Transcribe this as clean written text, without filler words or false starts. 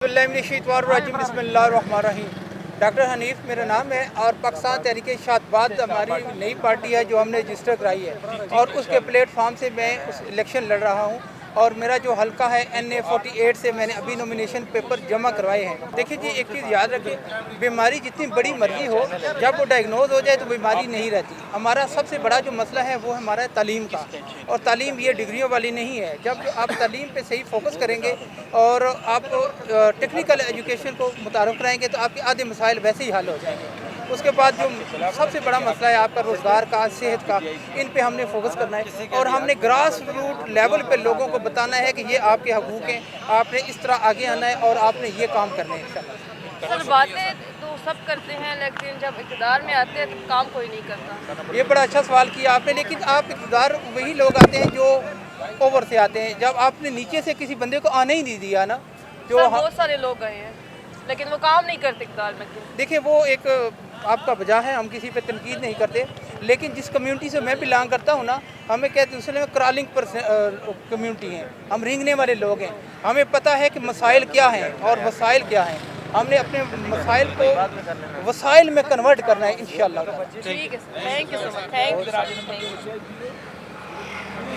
बिस्मिल्लाहिर्रहमानिर्रहीम। डॉक्टर हनीफ मेरा नाम है और पाकिस्तान तहरीक शातबाद हमारी नई पार्टी है जो हमने रजिस्टर कराई है और उसके प्लेटफार्म से मैं उस इलेक्शन लड़ रहा हूँ और मेरा जो हलका है NA48 से मैंने अभी नॉमिनेशन पेपर जमा करवाए हैं। देखिए जी, एक चीज़ याद रखें, बीमारी जितनी बड़ी मर्जी हो, जब वो डायग्नोज हो जाए तो बीमारी नहीं रहती। हमारा सबसे बड़ा जो मसला है वो हमारा तालीम का, और तालीम ये डिग्रियों वाली नहीं है। जब आप तालीम पे सही फोकस करेंगे और आप टेक्निकल एजुकेशन को मुतारफ़ कराएंगे तो आपके आधे मसाइल वैसे ही हल हो जाएंगे। उसके बाद जो सबसे बड़ा मसला है आपका रोज़गार का, सेहत का, इन पे हमने फोकस करना है और हमने ग्रास रूट लेवल पे लोगों को बताना है कि ये आपके हकूक़ हैं, आपने इस तरह आगे आना है और आपने ये काम करने हैं इंशाअल्लाह। सर, बातें तो सब करते हैं लेकिन जब इक़्तिदार में आते हैं तो काम कोई नहीं करता। ये बड़ा अच्छा सवाल किया आपने, लेकिन आप इक़्तिदार वही लोग आते हैं जो ओवर से आते हैं। जब आपने नीचे से किसी बंदे को आने ही नहीं दिया ना, जो सर, बहुत सारे लोग गए हैं लेकिन वो काम नहीं करते इक़्तिदार में। देखिए, वो एक आपका वजह है, हम किसी पे तनकीद नहीं करते, लेकिन जिस कम्युनिटी से मैं बिलोंग करता हूँ ना, हमें कहते हैं उसमें क्रॉलिंग पर कम्युनिटी हैं, हम रेंगने वाले लोग हैं। हमें पता है कि मसाइल क्या हैं और वसाइल क्या हैं। हमने अपने मसाइल को वसाइल में कन्वर्ट करना है इंशाअल्लाह। ठीक है sir, thank you so much, thank you.